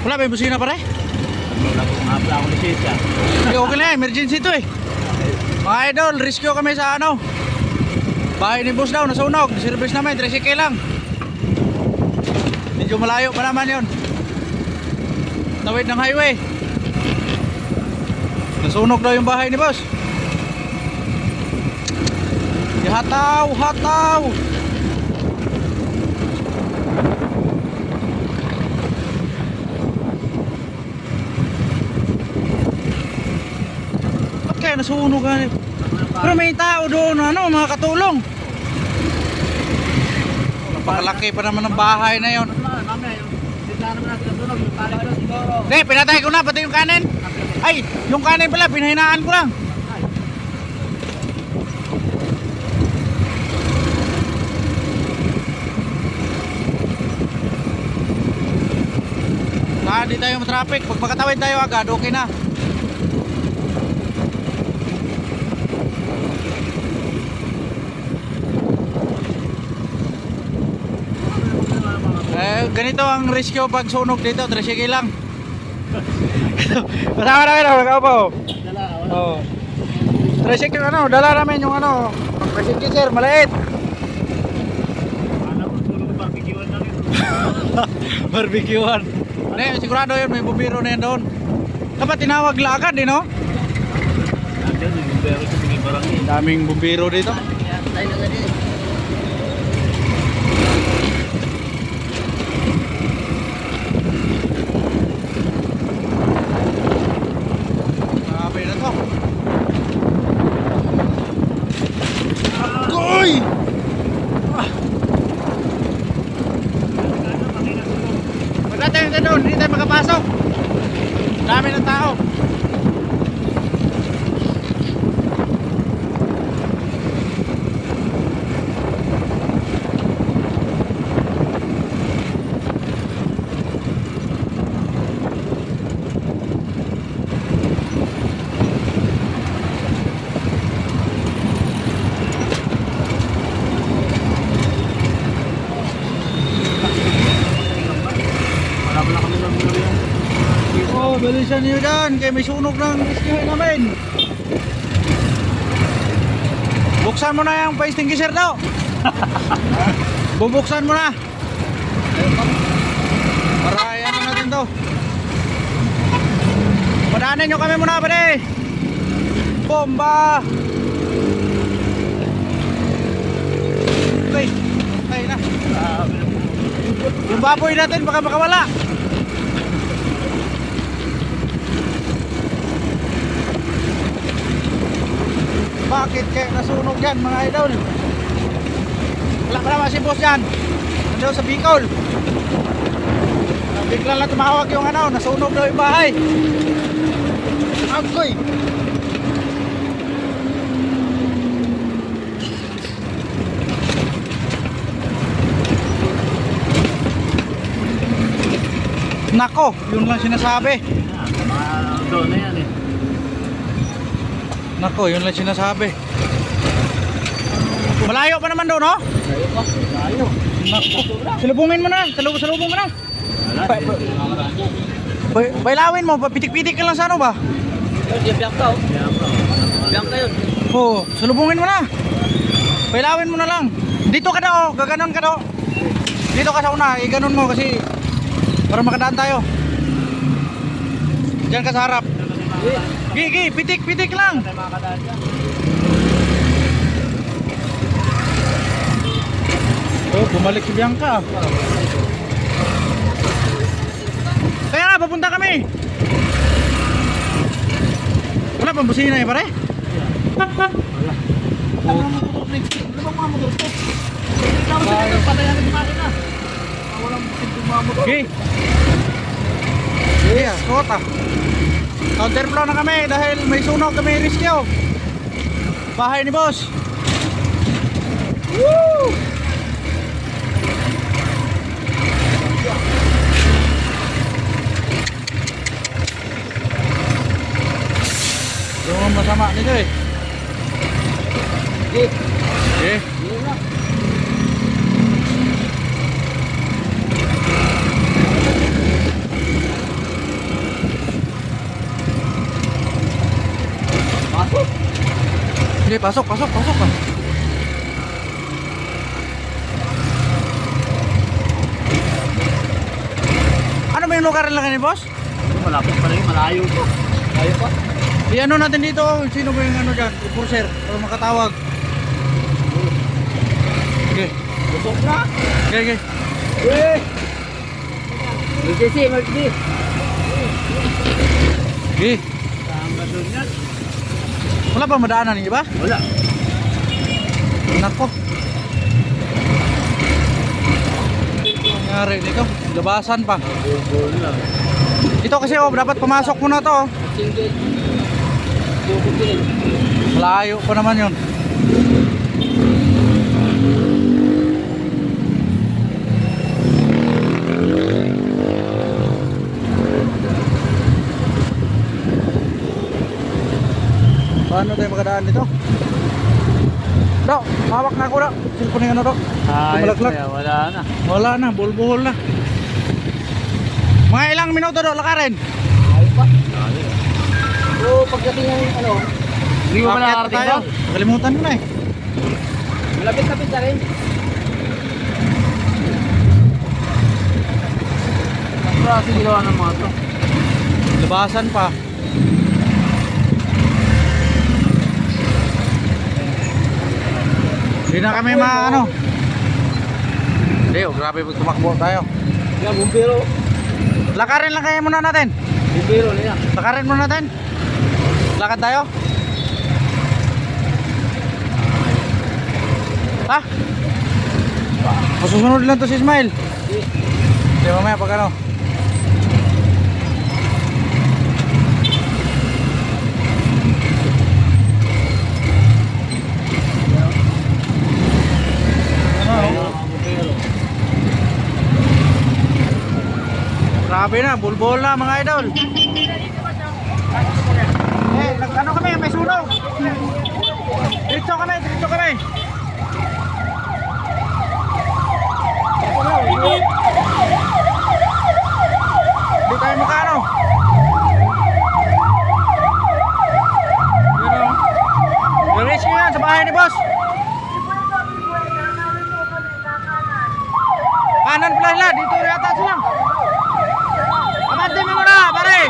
Wala ba yung busina pare? Wala akong lisensya. Okay na, emergency to eh. Mga idol, rescue kami sa ano, bahay ni boss daw, nasunog. Service namin, 3 lang. Medyo malayo pa naman yun. Tawid ng highway. Nasunog daw yung bahay ni boss. Hataw, hataw. Ba't kaya nasunog ka? Pero may tao doon, ano, mga katulong. Napakalaki pa naman ng bahay na yon. Hindi, pinatay ko na, pati yung kanin. Ay, yung kanin pala, pinahinaan ko lang. Di tayo matraffic. Pag makatawid tayo agad, okay na. Ganito ang rescue pag sunog dito, 3 lang. Kasama namin ako, nakaupo. Oh. 3 ano, dala namin yung ano, 3 sir, maliit. Alam ko, tulong barbecuean lang yun. Barbecuean. Hindi, sigurado yun, may bumbiro na yan doon. Dapat tinawag lagad eh, no? Nandiyan, yung bumbero sa mga barangay. Daming bumbiro dito. Grabe na to. Agoy! Magkatayo ka doon, hindi tayo makapasok. Dami ng tao. Oh, bilisan niyo dyan, kaya may sunog ng rescue namin. Buksan mo na yung pa-extinguisher daw. Bubuksan mo na. Para ayan na natin to. Padaanin nyo kami muna pare. Bomba. Okay, okay na. Yung baboy natin baka makawala. Bakit kaya nasunog yan mga idol? Wala pa naman si boss yan. Nandun sa Bicol. Bigla lang tumawag yung ano, nasunog daw yung bahay. Agoy! Nako, yun lang sinasabi. Mga doon na yan eh. Nako, yun lang sinasabi. Malayo pa naman doon, no? Layo pa. Layo. Nako. Salubungin mo na. Salubungin mo na. Bailawin mo, pitik-pitik ka lang sa ano ba? Biyak ka oh. Biyak ka yun. Oo, salubungin mo na. Bailawin mo na lang. Dito ka daw, gaganon ka daw. Dito ka sa una, iganon mo kasi para makadaan tayo. Diyan ka sa harap. Gigi, pitik-pitik lang. Oh, bumalik si Bianca. Kaya nga, papunta kami. Wala pang busina eh, pare? Wala. Okay. Yeah, kota. Counterflow na kami dahil may sunog kami rescue. Bahay ni boss. Woo! Yung masama nito eh. Okay. Okay. Sige, pasok, pasok, pasok ka. Ano ba yung lugar lang ni boss? Malapit pa rin, malayo po. Malayo pa. I-ano natin dito, sino ba yung ano dyan? Enforcer, para makatawag. Okay, Busok na. okay, okay. Eh! Emergency, emergency. Okay. Saan ba doon yan? Wala pa madaanan niyo ba? Wala. Nako. Nangyari dito, labasan pa. Bubol lang. Ito kasi oh, dapat pumasok muna to oh. Single. Bubol din. Malayo pa naman yun. Paano tayo makadaan dito? Do, hawak na ako do. Cellphone yung ano do. Tumalaglag. Wala na. Wala na, bulbuhol na. Mga ilang minuto do, lakarin. Ayaw pa. So, pagdating ng ano, hindi mo Akyat malakarating tayo. doon. Kalimutan ko na eh. Malapit-lapit na rin. Ang klase ginawa ng mga to. Labasan pa. Hindi na kami maano. Hindi, oh, grabe pag tumakbo tayo. Yan, bumbero. Lakarin lang kayo muna natin. Bumbero na yan. Lakarin muna natin. Lakad tayo. Ha? Masusunod lang to si Ismail. Hindi, mamaya pag ano. Grabe na, bulbol na mga idol. Eh, ano kami, may sunog. Diretso kami, diretso kami. Hindi tayo makaano. Yun o. I-rescue yan sa bahay ni boss. Kanan pala, dito yata sila. Abante mo muna, pare!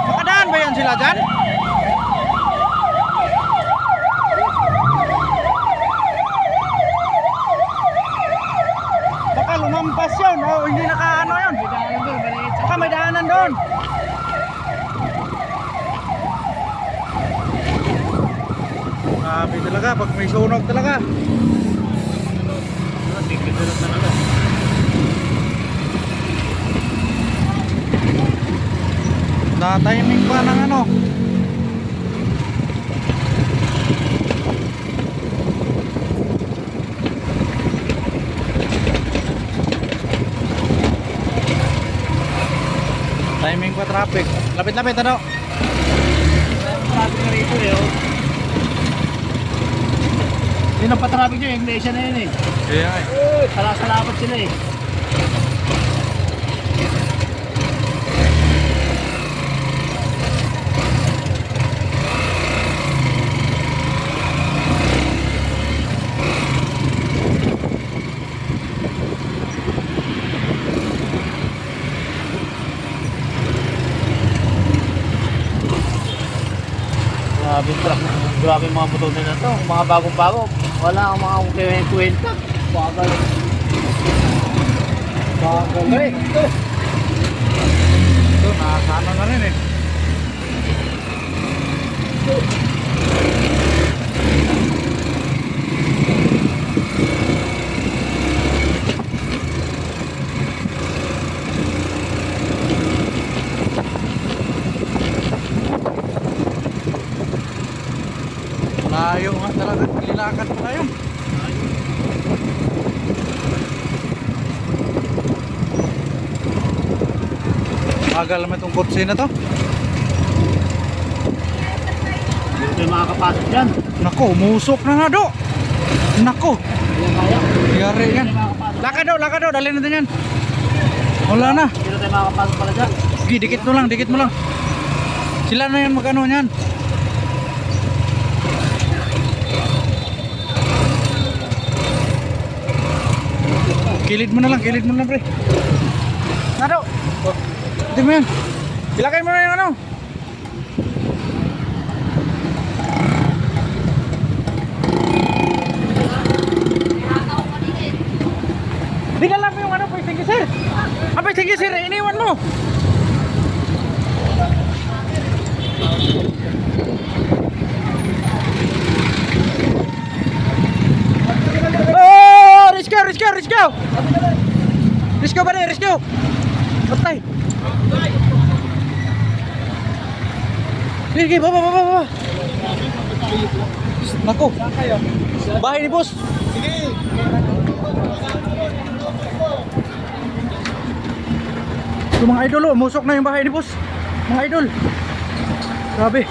Makadaan ba yan sila dyan? Baka lumampas yun, o hindi nakaano yun. Baka may daanan doon. Grabe talaga, pag may sunog talaga. Na-timing pa ng ano. Timing pa traffic. Lapit-lapit ano? Traffic na rito eh. Oh. Yun ang patraffic nyo, yung iglesia na yun eh. Kaya eh. Salasalapat sila eh. Grabe truck, grabe mga motor na to, mga bagong-bago. Wala ang mga kwenta. Bagal. Bagal. Hey, ito. Ito, nakasano na rin eh. Layo nga talaga, nilakad pa tayo. Magal naman itong kotse na to. Hindi tayo makakapasok dyan. Nako, umusok na nga do. Nako, Hindi kaya. yari yan. Lakad daw, dali natin yan. Wala na. Hindi tayo makakapasok pala dyan. Sige, dikit mo lang, dikit mo lang. Sila na yan magano niyan. Kilid mo na lang pre. Nado. Hindi mo yan. Ilagay mo na yung ano. Dinala mo yung ano, boy. Thank you, sir. Abay, thank you, sir. Iniwan mo. Oh, Rizko. Rizko ba rin, Rizko? Patay. Sige, baba. Naku. Bahay ni boss. Sige. So, mga idol, umusok na yung bahay ni boss. Mga idol. Grabe.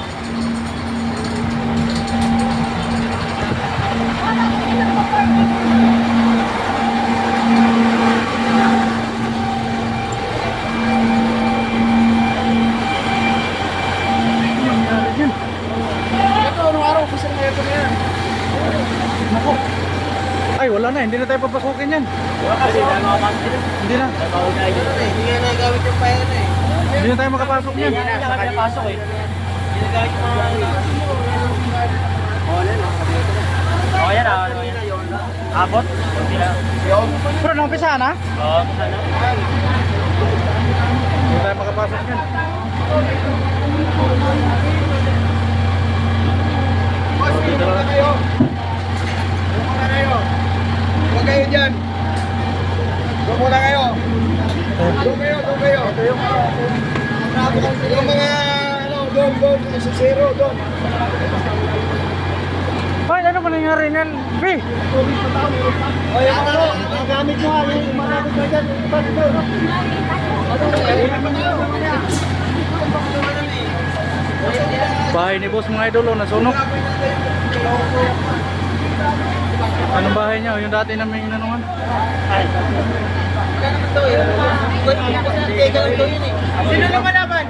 Naku. Ay, wala na. Hindi na tayo papasukin yan. Hindi na. Hindi nga nagamit yung pera na eh. Hindi na tayo makapasok yan. Hindi na kami napasok eh. Ginagamit yung mga... Oo, yan ah. Abot? Hindi na. Pero naumpisa na? Oo, sana. Hindi tayo makapasok yan. Dito na kayo. Huwag kayo dyan. Doon muna kayo. Doon kayo. Yung mga, doon, sa zero, doon. Ay, ano ba nangyari niyan? B! O, yung mga gamit mo, yung mga gamit mo dyan, Bahay ni boss, mga idol, nasunog. Anong bahay niya? Yung dati namin inanungan. Sino lumalaban?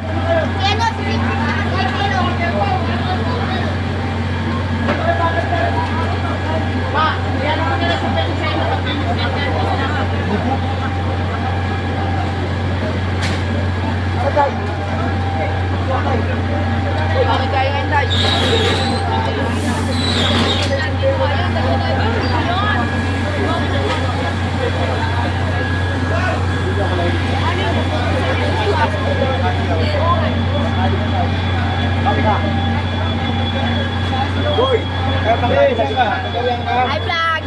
Boy, kaya pakikisan ka. Nagawin ka. Hi, vlog!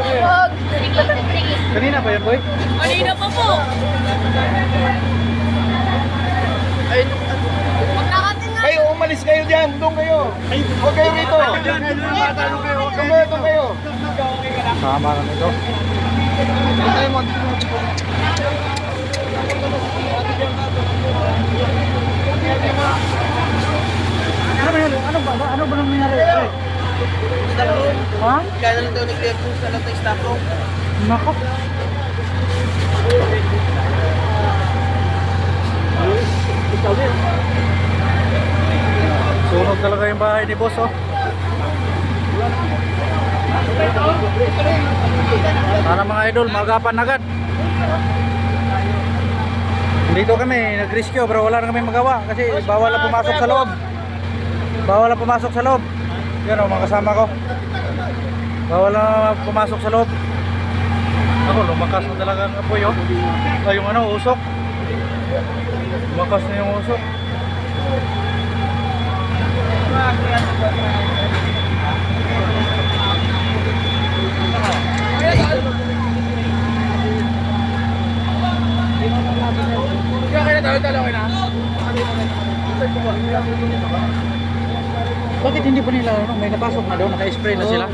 Huwag! Kanina pa yan, boy? Kanina pa po! Kayo, umalis kayo dyan. Doon kayo. Huwag kayo rito. Doon kayo. Sama na nito. Ano ba yan? Ano ba nang nangyari? Ha? Kaya lang daw nag-clear po sa lahat ng staff room. Nako. Sunog talaga yung bahay ni boss, oh. Para mga idol, magapan agad. Dito kami, nag-rescue pero wala na kami magawa kasi bawal na pumasok sa loob. Bawal na pumasok sa loob. Yan o, mga kasama ko. Bawal na pumasok sa loob. Ako, lumakas na talaga ang apoy, oh. Ay, yung ano, usok. Lumakas na yung usok. Bakit hindi pa nila ano, may napasok na daw, naka-spray na sila?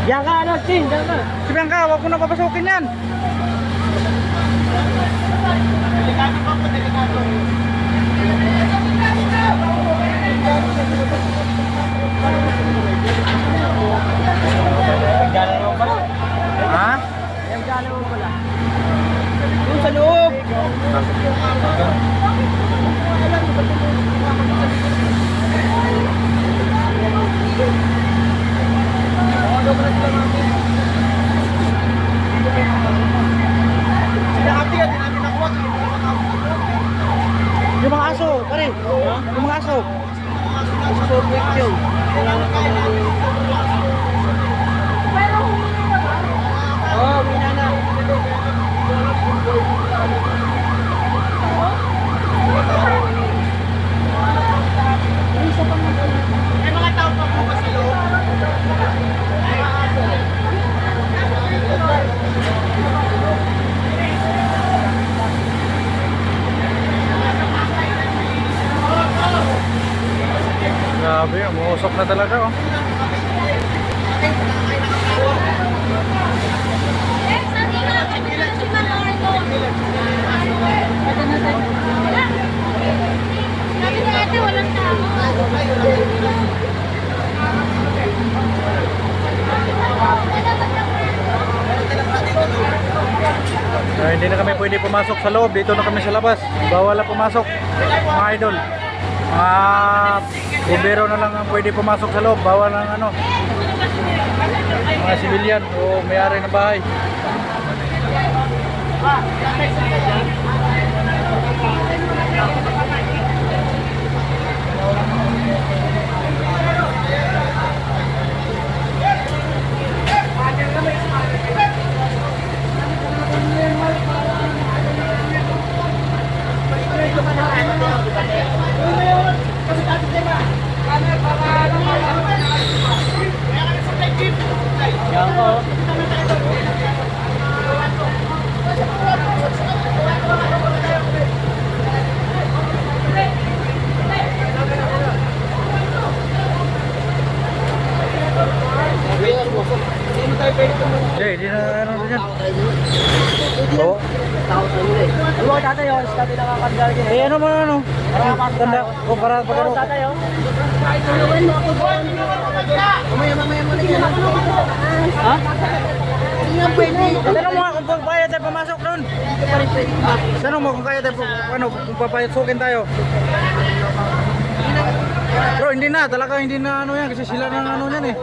Diyan ka, ano, Chin, diyan ka. Si Bianca, huwag mo na papasukin yan. Nagdala naman pala. Ha? Nagdala naman pala. Doon sa loob. Sinahati yan, hindi natin nakuha. Yung mga aso, pare. Yung mga aso. So quick yun. Oo, mina na. May mga tao pa po ba sa loob? Grabe, umuusok na talaga oh. Eh, sabi nga, si Manolo. Sabi ni ate, walang tao. Hindi na kami pwede pumasok sa loob. Dito na kami sa labas. Bawal na pumasok, mga idol. Mga bumbero na lang ang pwede pumasok sa loob. Bawal ang ano, mga sibilyan o may-ari ng bahay. Yan ko. Hindi na ano na dyan. Oo. Ano ba tatay yun? Si tatay nakakandal din. Eh ano mo ano? Tanda ko para pag ano. Tatay yun? Ha? Tanong mo nga kung kaya tayo pumasok doon. Tanong mo kung kaya tayo ano, kung papayasukin tayo. Bro, hindi na, talaga hindi na ano yan kasi sila na ano yan eh.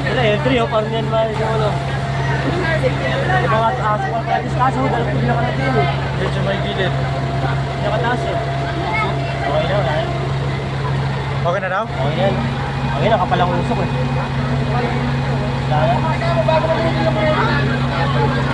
Wala, entry oh, parang yan ba yung ano? Yung mga aso pa pala, kaso dalang tubig na ka natin eh. Medyo may gilid. Yung kataas eh. Okay na, wala yan. Okay na daw? Okay na yan. Okay na, kapalang usok eh. Wala na.